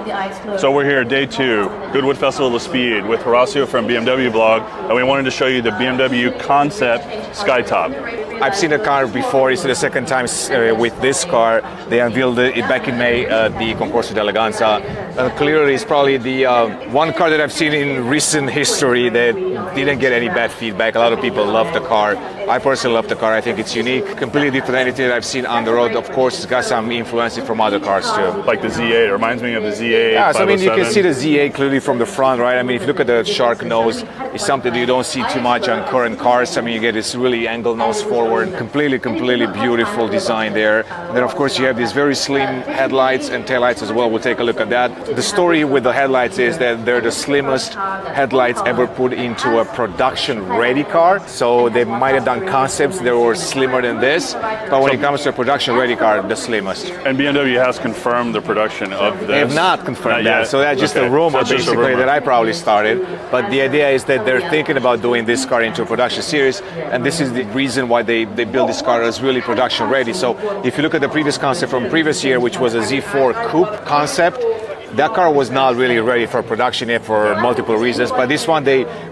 So we're here day 2, Goodwood Festival of Speed with Horacio from BMW Blog, and we wanted to show you the BMW Concept Skytop. I've seen the car before. It's the second time with this car. They unveiled it back in May at the Concorso d'Eleganza. Clearly, it's probably the one car that I've seen in recent history that didn't get any bad feedback. A lot of people love the car. I personally love the car. I think it's unique, completely different than anything that I've seen on the road. Of course, it's got some influence from other cars too. Like the Z8, it reminds me of the Z8. Yeah, so I mean, you can see the Z8 clearly from the front, right? I mean, if you look at the shark nose, it's something that you don't see too much on current cars. I mean, you get this really angled nose forward, completely beautiful design there. And then, of course, you have these very slim headlights and taillights as well. We'll take a look at that. The story with the headlights is that they're the slimmest headlights ever put into a production-ready car. So they might have done concepts that were slimmer than this, but when it comes to a production-ready car, the slimmest. And BMW has confirmed the production of this? They have not confirmed that, so that's just a rumor, so basically, that I probably started. But the idea is that they're thinking about doing this car into a production series, and this is the reason why they build this car as really production-ready. So if you look at the previous concept from previous year, which was a Z4 Coupe concept, that car was not really ready for production yet for multiple reasons, but this one,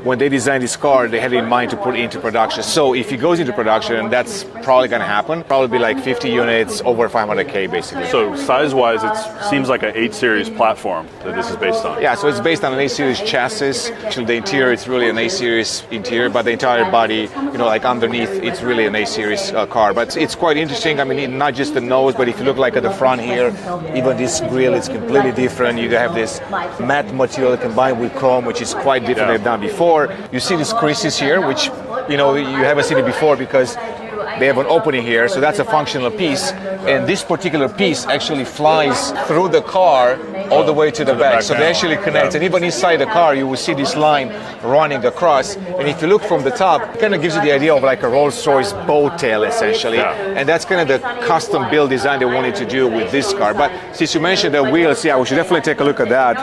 when they designed this car, they had in mind to put it into production. So if it goes into production, that's probably going to happen. Probably like 50 units, over 500K basically. So size-wise, it seems like an 8 Series platform that this is based on. Yeah, so it's based on an 8 Series chassis. Actually, the interior, it's really an 8 Series interior, but the entire body, you know, like underneath, it's really an 8 Series car. But it's quite interesting. I mean, not just the nose, but if you look like at the front here, even this grille, it's completely different. You have this matte material combined with chrome, which is quite different than they've done before. You see these creases here, which, you know, you haven't seen it before because they have an opening here, so that's a functional piece. And this particular piece actually flies through the car all the way to the back. So they actually connect. And even inside the car, you will see this line running across. And if you look from the top, it kind of gives you the idea of like a Rolls-Royce bow tail, essentially. And that's kind of the custom build design they wanted to do with this car. But since you mentioned the wheels, yeah, we should definitely take a look at that.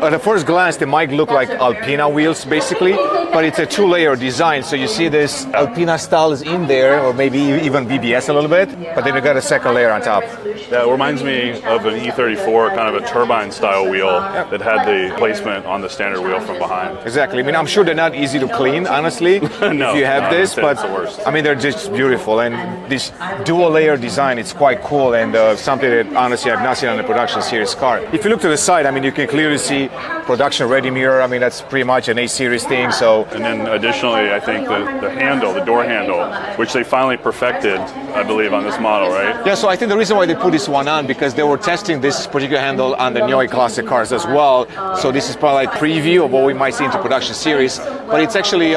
At the first glance, they might look like Alpina wheels, basically. But it's a 2-layer design. So you see this Alpina style is in there, or maybe even BBS a little bit, but then you got a second layer on top. Yeah, it reminds me of an E34, kind of a turbine style wheel that had the placement on the standard wheel from behind. Exactly. I mean, I'm sure they're not easy to clean, honestly, no, if you have this, but it's the worst. I mean, they're just beautiful. And this dual layer design, it's quite cool, and something that honestly I've not seen on a production series car. If you look to the side, I mean, you can clearly see production ready mirror. I mean, that's pretty much an A series thing. So, and then additionally, I think the handle, the door handle, which they finally perfected, I believe, on this model, right? Yeah, so I think the reason why they put this one on, because they were testing this particular handle on the Neue Classic cars as well. So this is probably like preview of what we might see into production series. But it's actually,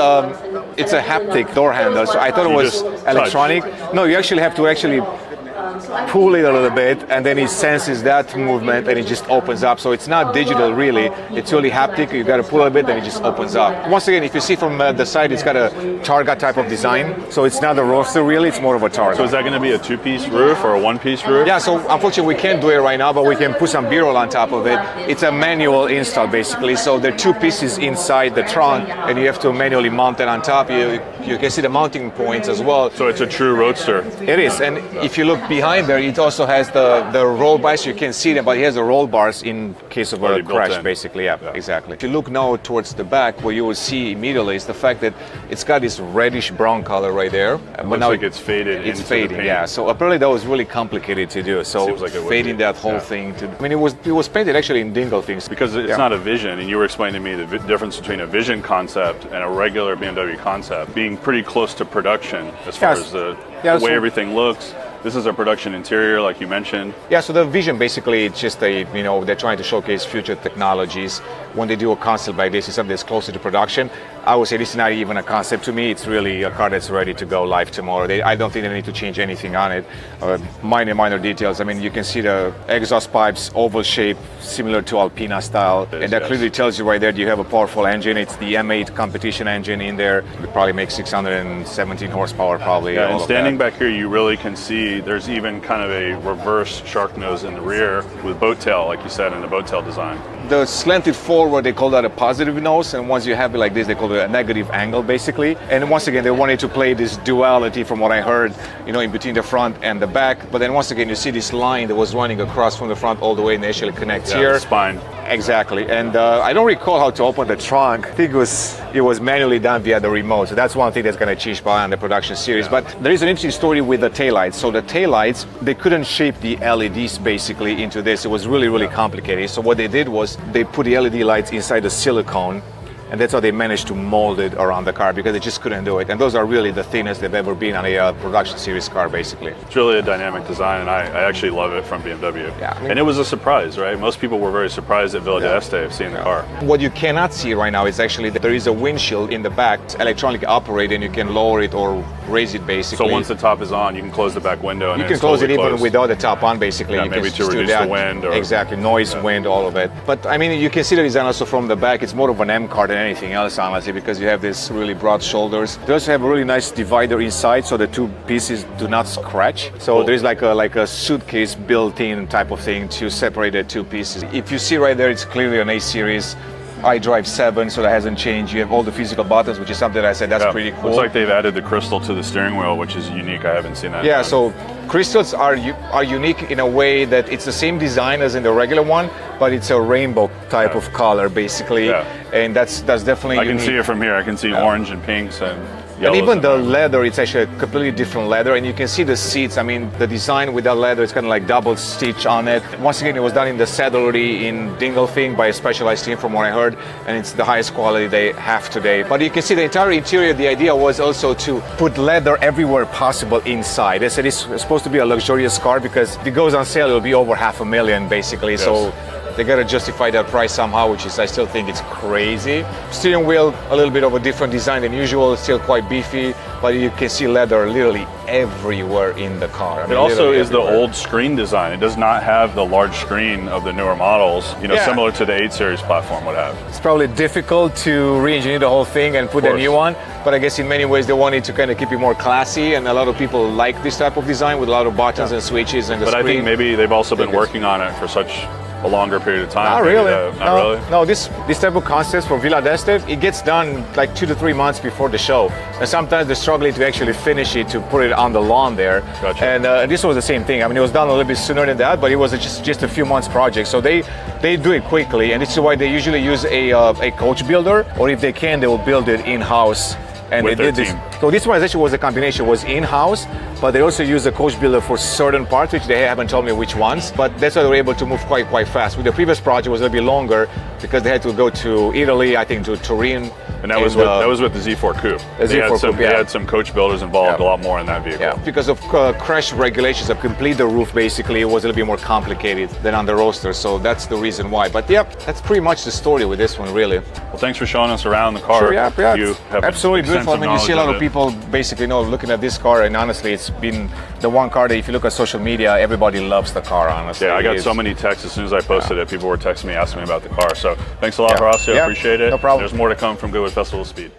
it's a haptic door handle. So I thought it was electronic. No, you actually have to pull it a little bit, and then it senses that movement and it just opens up. So it's not digital really, it's really haptic. You got to pull a bit and it just opens up. Once again, if you see from the side, it's got a Targa type of design. So it's not a Roadster really, it's more of a Targa. So is that going to be a 2-piece roof or a 1-piece roof? Yeah, so unfortunately we can't do it right now, but we can put some B-roll on top of it. It's a manual install basically. So there are 2 pieces inside the trunk and you have to manually mount it on top. You can see the mounting points as well. So it's a true Roadster. It is, and if you look behind there, it also has the roll bars. You can see them, but it has the roll bars in case of a crash, basically. Yeah, exactly. If you look now towards the back, what you will see immediately is the fact that it's got this reddish brown color right there. But now it's faded. It's fading, yeah. So apparently that was really complicated to do. So like fading that whole thing. I mean, it was painted actually in dingle things. Because it's not a Vision, and you were explaining to me the difference between a Vision concept and a regular BMW concept being pretty close to production as far as the way everything looks. This is a production interior, like you mentioned. Yeah, so the Vision basically, it's just they're trying to showcase future technologies. When they do a concept like this, it's something that's closer to production. I would say this is not even a concept to me. It's really a car that's ready to go live tomorrow. I don't think they need to change anything on it. Minor details. I mean, you can see the exhaust pipes, oval shape, similar to Alpina style. And that clearly tells you right there that you have a powerful engine. It's the M8 competition engine in there. It probably makes 617 horsepower probably. Yeah, and standing back here, you really can see there's even kind of a reverse shark nose in the rear with boat tail, like you said, in the boat tail design. The slanted forward, they call that a positive nose, and once you have it like this, they call it a negative angle, basically. And once again, they wanted to play this duality, from what I heard, in between the front and the back. But then once again, you see this line that was running across from the front all the way and actually connects here. The spine. exactly. And I don't recall how to open the trunk. I think it was manually done via the remote. So that's one thing that's going to change by on the production series. But there is an interesting story with the taillights. So the taillights, they couldn't shape the LEDs basically into this. It was really, really complicated. So what they did was they put the LED lights inside the silicone, and that's how they managed to mold it around the car, because they just couldn't do it. And those are really the thinnest they've ever been on a production series car, basically. It's really a dynamic design, and I actually love it from BMW. Yeah, I mean, and it was a surprise, right? Most people were very surprised at Villa d'Este of seeing the car. What you cannot see right now is actually that there is a windshield in the back, electronically operated, and you can lower it or raise it basically. So once the top is on, you can close the back window. And you can close it even without the top on, basically. Yeah, you maybe can to reduce the wind. Or, exactly, noise, wind, all of it. But I mean, you can see the design also from the back. It's more of an M car than anything else, honestly, because you have these really broad shoulders. They also have a really nice divider inside, so the two pieces do not scratch. So there's like a suitcase built-in type of thing to separate the two pieces. If you see right there, it's clearly an A series. iDrive 7, so that hasn't changed. You have all the physical buttons, which is something that I said that's pretty cool. Looks like they've added the crystal to the steering wheel, which is unique. I haven't seen that. Yeah, so crystals are unique in a way that it's the same design as in the regular one, but it's a rainbow type of color, basically. Yeah. And that's definitely unique. I can see it from here. I can see orange and pinks and and even the leather, it's actually a completely different leather, and you can see the seats. I mean, the design with that leather, it's kind of like double stitch on it. Once again, it was done in the saddlery in Dingolfing by a specialized team, from what I heard, and it's the highest quality they have today. But you can see the entire interior. The idea was also to put leather everywhere possible inside. They said it's supposed to be a luxurious car because if it goes on sale, it'll be over $500,000 basically. Yes. So they gotta justify that price somehow, which is, I still think it's crazy. Steering wheel, a little bit of a different design than usual, still quite beefy, but you can see leather literally everywhere in the car. I mean, it also is everywhere. The old screen design. It does not have the large screen of the newer models, similar to the 8 Series platform would have. It's probably difficult to re-engineer the whole thing and put a new one, but I guess in many ways they wanted to kind of keep it more classy, and a lot of people like this type of design with a lot of buttons and switches and the screen. But I think maybe they've also been working on it for such a longer period of time. Not really. Not really? No, this type of concepts for Villa d'Este, it gets done like 2 to 3 months before the show. And sometimes they're struggling to actually finish it, to put it on the lawn there. Gotcha. And this was the same thing. I mean, it was done a little bit sooner than that, but it was just a few months project. So they do it quickly, and this is why they usually use a coach builder, or if they can, they will build it in-house. And with they did their this. team. So this one actually was a combination, was in-house, but they also use a coach builder for certain parts, which they haven't told me which ones. But that's why they were able to move quite fast. With the previous project, it was a little bit longer because they had to go to Italy, I think, to Turin. And that was with the Z4 Coupe. They had some coach builders involved, a lot more in that vehicle. Yeah, because of crash regulations of complete the roof, basically, it was a little bit more complicated than on the Roadster. So that's the reason why. But that's pretty much the story with this one, really. Well, thanks for showing us around the car. Sure, yeah. You have absolutely beautiful. I mean, you see a lot of people basically looking at this car, and honestly, it's been the one car that if you look at social media, everybody loves the car, honestly. Yeah, I got so many texts as soon as I posted it. People were texting me, asking me about the car. So thanks a lot, Horacio. Appreciate it. No problem. There's more to come from Goodwood Festival of Speed.